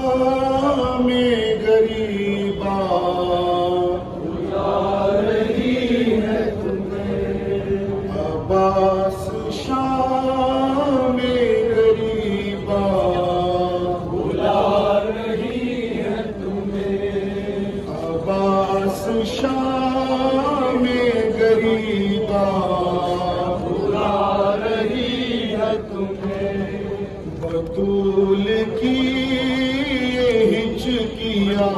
शाम गरीबा बुला रही है तुम्हें। अब्बास शाम गरीबा बुला रही है तुम्हें। अब्बास शाम गरीबा बुला रही है तुम्हें। बतूल की ये हिचकियाँ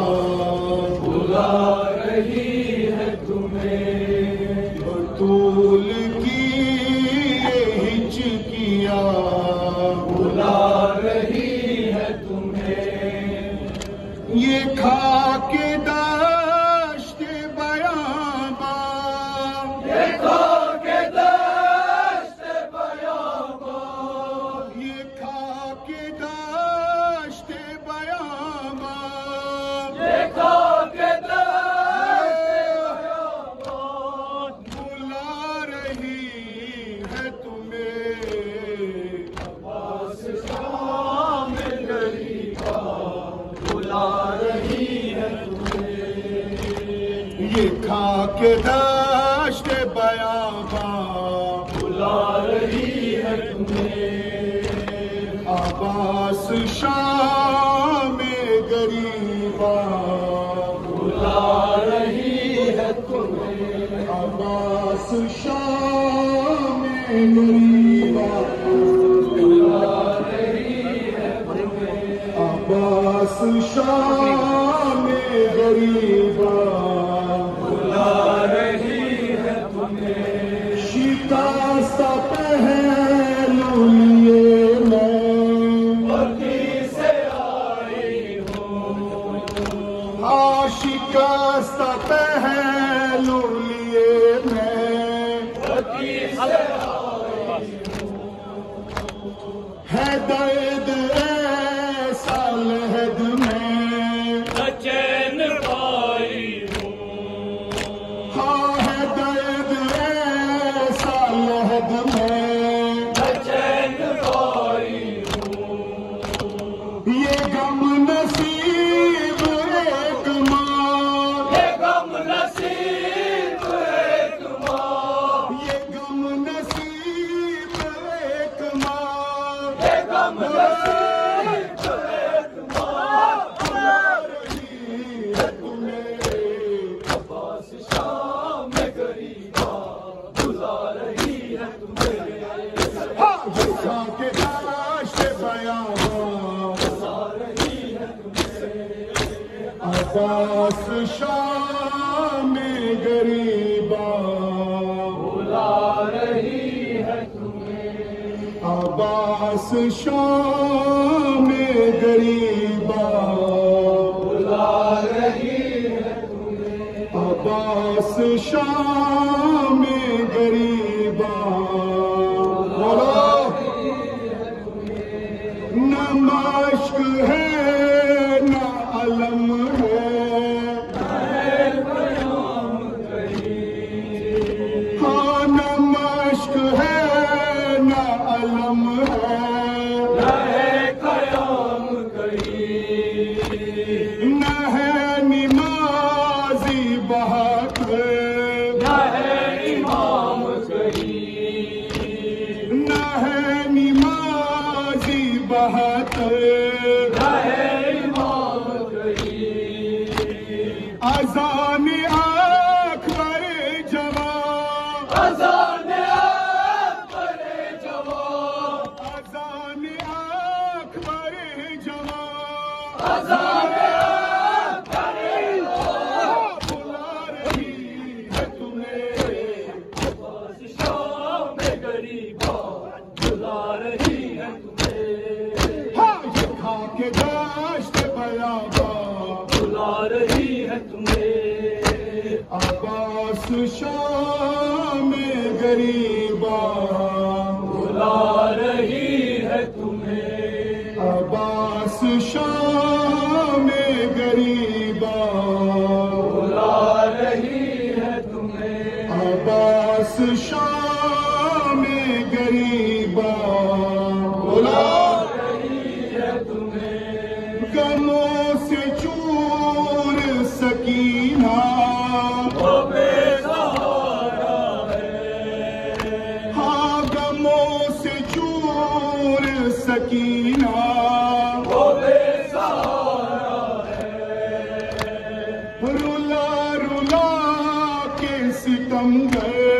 बुला रही है तुम्हें। बतूल की ये हिचकियाँ बुला रही है तुम्हें। ये खाके दाश्त बयाबा, ये खाके दाश्त बयाबा, ये खाके दाश्त बयाबा, ये खाके दाश्त बयाबा बुला रही है तुम्हें। अब्बास शाम गरीबा बुला रही है तुम्हें। ये खाके दाश्त बयाबा बुला रही है तुम्हें। अब्बास शाम गरीबा बुला रही है तुम्हें। अब्बास शाम गरीबा बुला रही है तुम्हें। अब्बास शाम गरीबा बुला रही है तुम्हें। शिकस्त पहलू लिए मैं पति से आई हूँ। हाँ शिकस्त पहलू लिए मैं पति से आई हूँ। है दर्द ऐसा लहद में चैन पाई हूँ। हाँ है दर्द ऐसा लहद में चैन पाई हूँ। ये गम नसीब एक माँ, ये गम नसीब एक माँ, ये गम नसीब एक माँ, ये गम नसीब एक माँ बुला रही है तुम्हें। अब्बास शाम गरीबा बुला रही है तुम्हें। ये खाके दाश्त बयाबा बुला रही है तुम्हें। अब्बास शाम गरीबा बुला रही है तुम्हें। अब्बास शाम गरीबा बुला रही है तुम्हें। अब्बास शाम गरीबा बोलो। न मश्क है न अलम है, हाँ न मश्क है न अलम है। न है निमाज़ी बहादुर, न है इमाम करीम, न है निमाज़ी बहादुर, न है इमाम करीम। अज़ान अकबर जवान, अज़ान अकबर जवान, अज़ान अकबर जवान, अज़ान बुला रही है तुम्हें। अब्बास शाम गरीबा बुला रही है तुम्हें। हाँ ये खाके दाश्त बयाबा बुला रही है तुम्हें। अब्बास शाम गरीबा बुला रही है तुम्हें। अब्बास शाम गरीबा बुला रही है तुम्हें। अब्बास शाम गरीबा बुला रही है तुम्हें। गमों से चूर सकीना वो बेसहारा है। हाँ गमों से चूर सकीना वो बेसहारा है। रुला रुला के सितम गए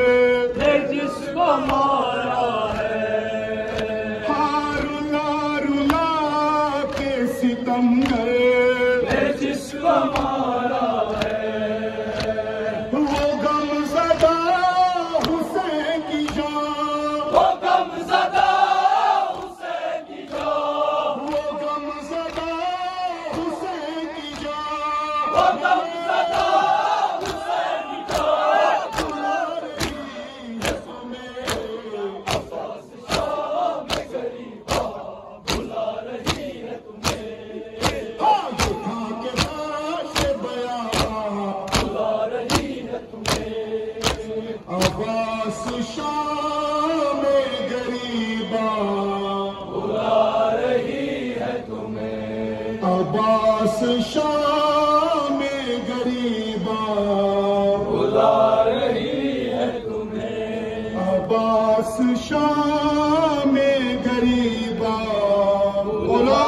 ने जिसको मारा है। हाँ रुला रुला के सितम गए ने जिसको मारा है। वो गमज़दा हुसैन की जान वो गमज़दा हुसैन की जान। वो गमज़दा हुसैन की जान वो गमज़दा हुसैन की जान। बुला रही है अब्बास शाह में गरीबा बुला रही है तुम्हें। हाँ ये था के दाश्त बयां बुला रही है तुम्हें। अब्बास शाह में गरीबा बुला रही है तुम्हें। अब्बास शाह में गरीबा बुला रही है तुम्हें। अब्बास शाह में गरीबा बोला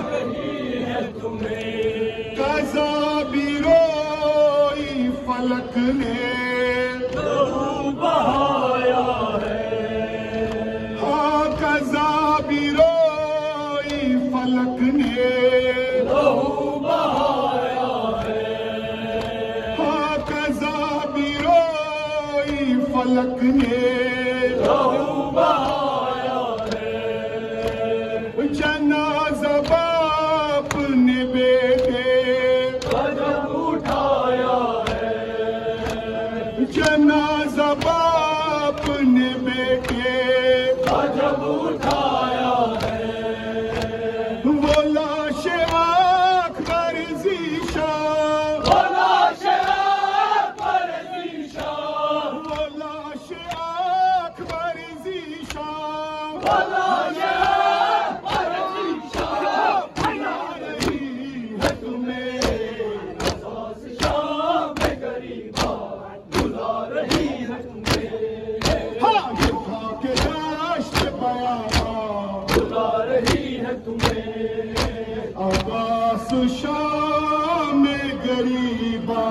रही है तुम्हें। कज़ा भी रोई फलक ने लहू बहाया है। हाँ कज़ा भी रोई फलक ने लहू बहाया है। हाँ कज़ा भी रोई फलक ने लहू बहाया है। जनाज़ा बाप ने बेटे कदम उठाया है। जनाज़ा बाप ने बेटे कदम उठाया है। वो लाश आखर ज़ीशान वो लाश अकबर ज़ीशान। वो लाश आखर ज़ीशान वो लाश अकबर ज़ीशान। बुला रही है तुम्हें अब्बास शाह में गरीबा बुला रही है तुम्हें। हाँ ये था के दाश्त बयां बुला रही है तुम्हें। अब्बास शाह में गरीबा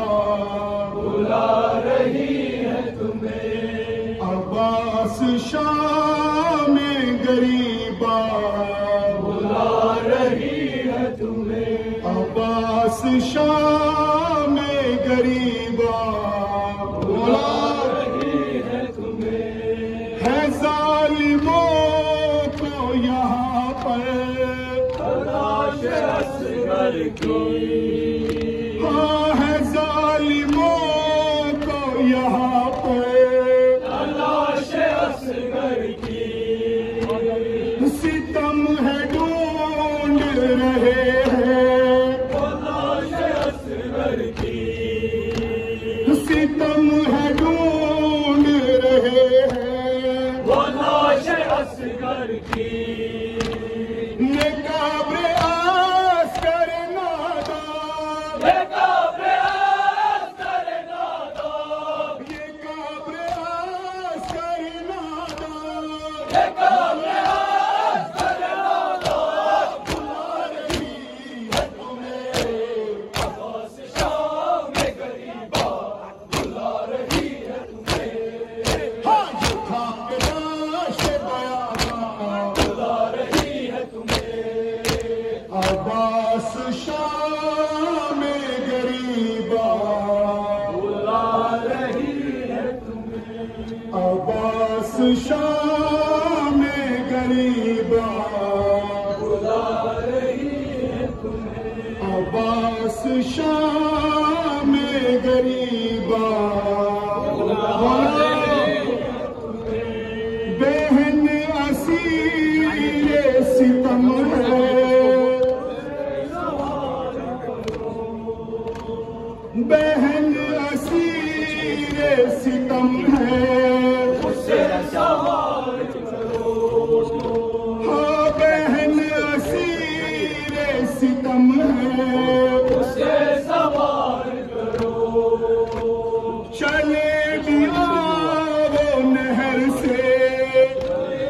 बुला रही है तुम्हें। अब्बास शाह में गरीबा बुला रही है तुम्हें। अब्बास शाह में गरीबा बोला रही है तुम्हें। है जालिमों को यहाँ पर लाश असगर की। हाँ है जालिमों को यहाँ पर लाश असगर की। सितम है ढूंढ रहे हैं लाश असगर की। सितम है ढूंढ रहे हैं वो लाश असगर की। ये काबरे आस्कर नादान ये काबरे अस्कर नादान। ये काबरे आस्कर नादान ये काबरे अस्कर नादान। बुला रही है तुम्हें अब्बास शाह में गरीबा बुला रही है तुम्हें। हाँ ये था के दाश्त बयां बुला रही है तुम्हें। अब्बास शाह में गरीबा बुला रही है तुम्हें। अब्बास शाह में गरीबा बुला रही है तुम्हें। अब्बास शाह में गरीबा बहन असीर सितम है बहन असीर सितम है उससे सवाल करो। हाँ बहन असीर सितम उसे सवार करो। चले मिया वो नहर से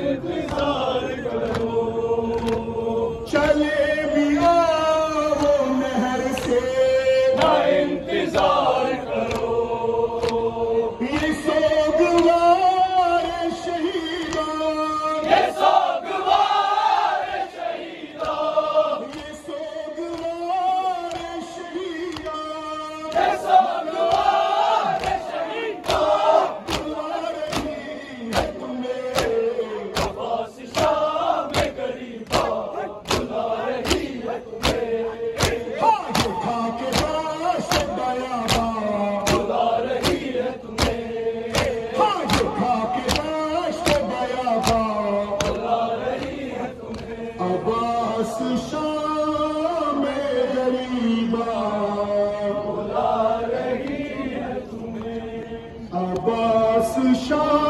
इंतजार करो। चले मिया वो नहर से ना इंतजार करो। ये सोगवार शहीदान ये सोगवार शहीदान। ये सोगवार शहीदान ये सोगवार शहीदान। बुला रही है तुम्हें अब्बास शाह में गरीबा बुला रही है तुम्हें। आज खा के दाश दयाबा बुला रही है तुम्हें। आज खा के दाश दयाबा बुला रही है तुम्हें। अब्बास शाह में गरीबा बुला रही है तुम्हें। अब्बास शाह